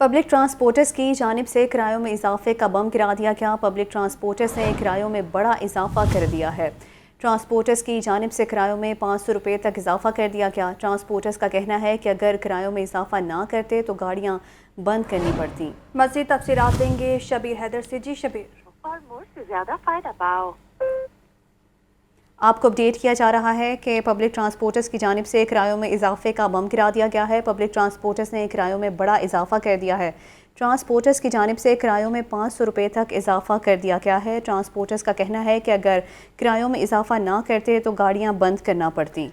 Public transporters की जानिब से किरायों में इजाफे का बम गिरा दिया गया। पब्लिक ट्रांसपोर्टर्स ने किरायों में बड़ा इजाफा कर दिया है। ट्रांसपोर्टर्स की जानिब से किरायों में 500 रुपये तक इजाफा कर दिया गया। ट्रांसपोर्टर्स का कहना है कि अगर किरायों में इजाफा ना करते तो गाड़ियां बंद करनी पड़ती। मज़ीद तफसीलात देंगे शबीर हैदर से। जी शबीर। और मोर से ज्यादा फायदा पाओ। आपको अपडेट किया जा रहा है कि पब्लिक ट्रांसपोर्टर्स की जानिब से किरायों में इजाफे का बम गिरा दिया गया है। पब्लिक ट्रांसपोर्टर्स ने किरायों में बड़ा इजाफा कर दिया है। ट्रांसपोर्टर्स की जानिब से किरायों में 500 रुपये तक इजाफा कर दिया गया है। ट्रांसपोर्टर्स का कहना है कि अगर किरायों में इजाफा ना करते तो गाड़ियाँ बंद करना पड़ती।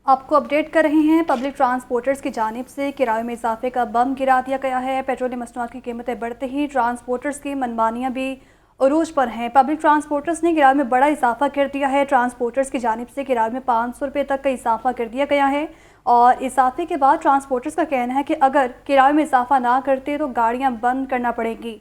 आपको अपडेट कर रहे हैं पब्लिक ट्रांसपोर्टर्स की जानिब से किराए में इजाफे का बम गिरा दिया गया है। पेट्रोलियम मसनूआत की कीमतें बढ़ते ही ट्रांसपोर्टर्स की मनमानियाँ भी अरूज पर हैं। पब्लिक ट्रांसपोर्टर्स ने किराए में बड़ा इजाफा कर दिया है। ट्रांसपोर्टर्स की जानिब से किराए में 500 रुपये तक का इजाफा कर दिया गया है और इजाफे के बाद ट्रांसपोर्टर्स का कहना है कि अगर किराए में इजाफा ना करते तो गाड़ियाँ बंद करना पड़ेंगी।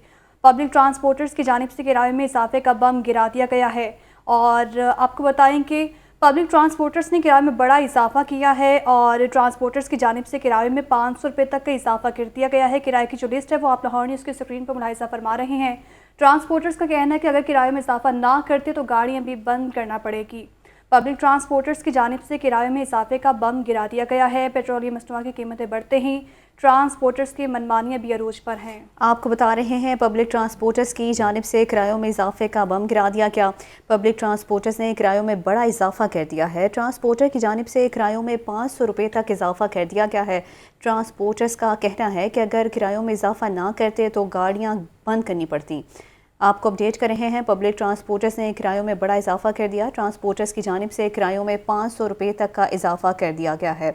पब्लिक ट्रांसपोर्टर्स की जानिब से किराए में इजाफे का बम गिरा दिया गया है और आपको बताएं कि पब्लिक ट्रांसपोर्टर्स ने किराए में बड़ा इजाफा किया है और ट्रांसपोर्टर्स की जानिब से किराए में 500 रुपये तक का इजाफा कर दिया गया है। किराए की जो लिस्ट है वो आप लाहौर न्यूज़ की स्क्रीन पर मुलाहिजा फरमा रहे हैं। ट्रांसपोर्टर्स का कहना है कि अगर किराए में इजाफा ना करते तो गाड़ियाँ भी बंद करना पड़ेगी। पब्लिक ट्रांसपोर्टर्स की जानिब से किराए में इजाफे का बम गिरा दिया गया है। पेट्रोलियम मसनूआत की कीमतें बढ़ते ही ट्रांसपोर्टर्स की मनमानियाँ भी अरूज पर हैं। आपको बता रहे हैं पब्लिक ट्रांसपोर्टर्स की जानिब से किरायों में इजाफे का बम गिरा दिया गया। पब्लिक ट्रांसपोर्टर्स ने किरायों में बड़ा इजाफा कर दिया है। ट्रांसपोर्टर की जानिब से किरायों में 500 रुपये तक इजाफा कर दिया गया है। ट्रांसपोर्टर्स का कहना है कि अगर किरायों में इजाफा ना करते तो गाड़ियाँ बंद करनी पड़ती। आपको अपडेट कर रहे हैं पब्लिक ट्रांसपोर्टर्स ने किरायों में बड़ा इजाफा कर दिया। ट्रांसपोर्टर्स की जानिब से किरायों में 500 रुपये तक का इजाफा कर दिया गया है।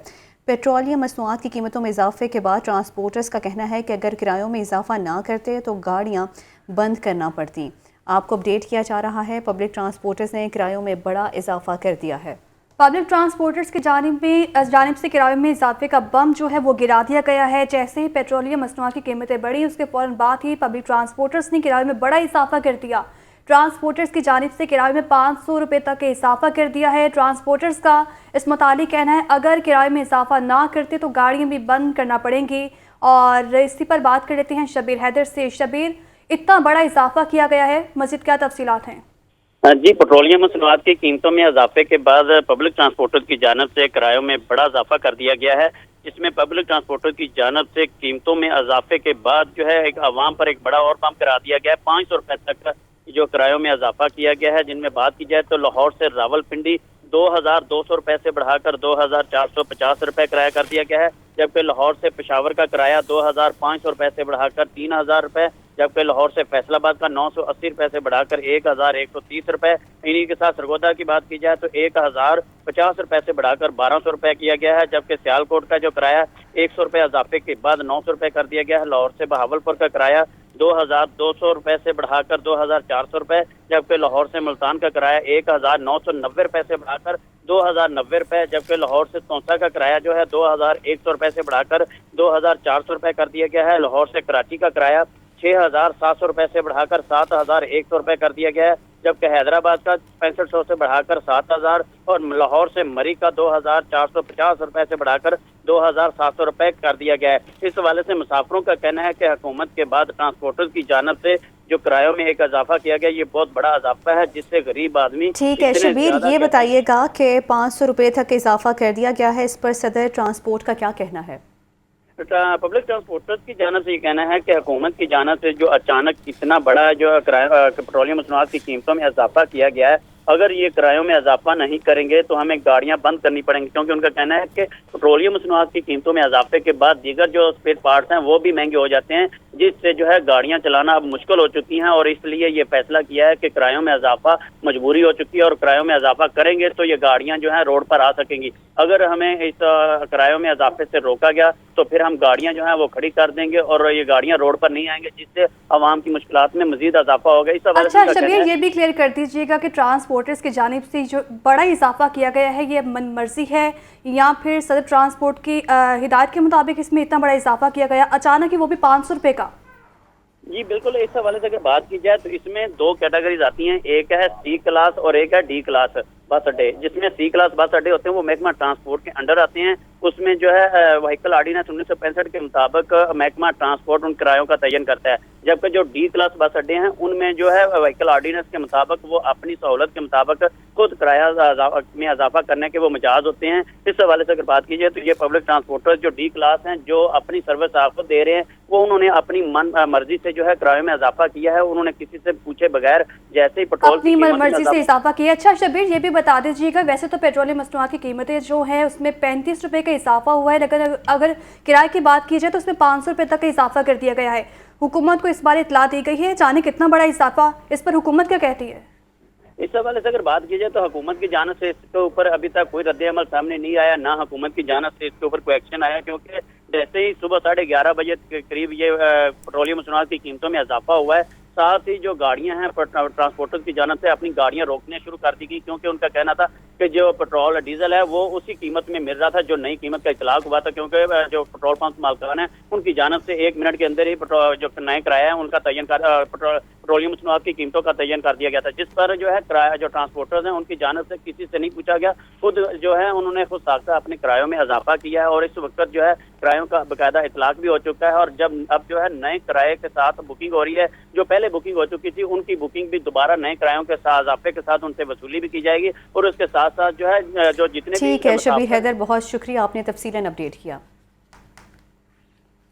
पेट्रोलियम मसनूआत की कीमतों में इजाफे के बाद ट्रांसपोर्टर्स का कहना है कि अगर किरायों में इजाफा ना करते तो गाड़ियां बंद करना पड़ती। आपको अपडेट किया जा रहा है पब्लिक ट्रांसपोर्टर्स ने किरायों में बड़ा इजाफा कर दिया है। पब्लिक ट्रांसपोर्टर्स की जानिब से किराए में इजाफे का बम जो है वो गिरा दिया गया है। जैसे ही पेट्रोलियम मसनूआत की कीमतें बढ़ी उसके फ़ौरन बाद ही पब्लिक ट्रांसपोर्टर्स ने किराए में बड़ा इजाफा कर दिया। ट्रांसपोर्टर्स की जानिब से किराए में 500 रुपये तक का इजाफा कर दिया है। ट्रांसपोर्टर्स का इस मुतालिक कहना है अगर किराए में इजाफा ना करते तो गाड़ियाँ भी बंद करना पड़ेंगी। और इसी पर बात कर लेते हैं शबीर हैदर से। शबीर, इतना बड़ा इजाफा किया गया है, मज़ीद क्या तफसीलात हैं? जी, पेट्रोलियम मसनूआत की कीमतों में इजाफे के बाद पब्लिक ट्रांसपोर्टर की जानब से किरायों में बड़ा इजाफा कर दिया गया है। इसमें पब्लिक ट्रांसपोर्टर की जानब से कीमतों में इजाफे के बाद जो है एक आवाम पर एक बड़ा और बम करा दिया गया है। 500 रुपये तक जो किरायों में इजाफा किया गया है, जिनमें बात की जाए तो लाहौर से रावलपिंडी 2200 रुपये से बढ़ाकर 2450 रुपये किराया कर दिया गया है, जबकि लाहौर से पेशावर का किराया 2500 रुपये से बढ़ाकर 3000 रुपये, जबकि लाहौर से फैसलाबाद का 980 रुपये से बढ़ाकर 1130 रुपये। इन्हीं के साथ सरगोदा की बात की जाए तो 1050 रुपये से बढ़ाकर 1200 रुपये किया गया है, जबकि सियालकोट का जो किराया 100 रुपये इजाफे के बाद 900 रुपये कर दिया गया है। लाहौर से बहावलपुर का किराया 2200 रुपये से बढ़ाकर 2400 रुपये, जबकि लाहौर से मुल्तान का किराया 1990 रुपये से बढ़ाकर 2090 रुपये, जबकि लाहौर से तोसा का किराया जो है 2100 रुपये से बढ़ाकर 2400 रुपये कर दिया गया है। लाहौर से कराची का किराया 6700 रुपये से बढ़ाकर 7100 रुपये कर दिया गया है, जबकि हैदराबाद का 6500 से बढ़ाकर 7000 और लाहौर से मरी का 2450 रुपये से बढ़ाकर 2700 रुपये कर दिया गया है। इस हवाले से मुसाफिरों का कहना है कि हुकूमत के बाद ट्रांसपोर्टर्स की जानब से जो किरायों में एक इजाफा किया गया, ये बहुत बड़ा इजाफा है जिससे गरीब आदमी। ठीक है शबीर, ये बताइएगा कि 500 रुपये तक इजाफा कर दिया गया है, इस पर सदर ट्रांसपोर्ट का क्या कहना है? पब्लिक ट्रांसपोर्टर्स की जानब से ये कहना है कि हुकूमत की जानब से जो अचानक इतना बड़ा जो पेट्रोलियम मसनूआत की कीमतों में इजाफा किया गया है, अगर ये किरायों में इजाफा नहीं करेंगे तो हमें गाड़ियां बंद करनी पड़ेंगी, क्योंकि उनका कहना है कि पेट्रोलियम मसनूआत की कीमतों में इजाफे के बाद दीगर जो स्पेयर पार्ट्स हैं वो भी महंगे हो जाते हैं, जिससे जो है गाड़ियां चलाना अब मुश्किल हो चुकी हैं। और इसलिए ये फैसला किया है कि किरायों में इजाफा मजबूरी हो चुकी है और किरायों में इजाफा करेंगे तो ये गाड़ियां जो है रोड पर आ सकेंगी। अगर हमें इस किरायों में इजाफे से रोका गया तो फिर हम गाड़ियां जो है वो खड़ी कर देंगे और ये गाड़ियां रोड पर नहीं आएंगे, जिससे आवाम की मुश्किलात में मजीद इजाफा होगा। इस हवाले से अच्छा शबीर, ये भी क्लियर कर दीजिएगा कि ट्रांसपोर्टर्स की जानिब से जो बड़ा इजाफा किया गया है ये मन मर्जी है या फिर सदर ट्रांसपोर्ट की हिदायत के मुताबिक इसमें इतना बड़ा इजाफा किया गया अचानक ही, वो भी 500 रुपये का? जी बिल्कुल, इस हवाले से अगर बात की जाए तो इसमें दो कैटेगरीज आती हैं, एक है सी क्लास और एक है डी क्लास बस अड्डे। जिसमें सी क्लास बस अड्डे होते हैं वो महकमा ट्रांसपोर्ट के अंडर आते हैं, उसमें जो है व्हीकल ऑर्डिनेंस 1965 के मुताबिक महकमा ट्रांसपोर्ट उन किरायों का तयन करता है, जबकि जो डी क्लास बस अड्डे हैं उनमें जो है व्हीकल ऑर्डिनेंस के मुताबिक वो अपनी सहूलत के मुताबिक खुद किराया में इजाफा करने के वो मिजाज होते हैं। इस हवाले से अगर बात की जाए तो ये पब्लिक ट्रांसपोर्टर जो डी क्लास हैं जो अपनी सर्विस आपको दे रहे हैं वो उन्होंने अपनी मर्जी से जो है किराए में इजाफा किया है, उन्होंने किसी से पूछे बगैर जैसे ही पेट्रोल अपनी मर्जी से इजाफा किया। अच्छा शबीर, ये भी बता दीजिएगा, वैसे तो पेट्रोलियम मसनूआत की कीमतें जो है उसमें 35 रुपए का इजाफा हुआ है, लेकिन अगर किराए की बात की जाए तो उसमें 500 रुपए तक का इजाफा कर दिया गया है। हुकूमत को इस बार इतला दी गई है, जाने कितना बड़ा इजाफा, इस पर हुकूमत क्या कहती है? इस हवाले से अगर बात की जाए तो हुकूमत की जानिब से इसके ऊपर अभी तक कोई रद्द-ए-अमल सामने नहीं आया, ना हुकूमत की जानिब से इसके ऊपर कोई एक्शन आया, क्योंकि जैसे ही सुबह 11:30 बजे के करीब ये पेट्रोलियम मसनूआत की कीमतों में इजाफा हुआ है, साथ ही जो गाड़ियां हैं ट्रांसपोर्टर की जानिब से अपनी गाड़ियां रोकने शुरू कर दी गई, क्योंकि उनका कहना था कि जो पेट्रोल डीजल है वो उसी कीमत में मिल रहा था जो नई कीमत का इतलाक हुआ था, क्योंकि जो पेट्रोल पंप मालकान है उनकी जानिब से 1 मिनट के अंदर ही जो नए किराया है उनका तयन कर पेट्रोलियम मसनूआत की कीमतों का तयन कर दिया गया था, जिस पर जो है किराया जो ट्रांसपोर्टर्स हैं उनकी जानिब से किसी से नहीं पूछा गया, खुद जो है उन्होंने खुद साख्ता अपने किरायों में इजाफा किया है और इस वक्त जो है किरायों का बाकायदा इतलाक भी हो चुका है। और जब अब जो है नए किराए के साथ बुकिंग हो रही है, जो पहले बुकिंग हो चुकी थी उनकी बुकिंग भी दोबारा नए किरायों के साथ इजाफे के साथ उनसे वसूली भी की जाएगी और उसके साथ साथ जो है जो जितने ठीक है शबीर हैदर, बहुत शुक्रिया, आपने तफसीलन अपडेट किया।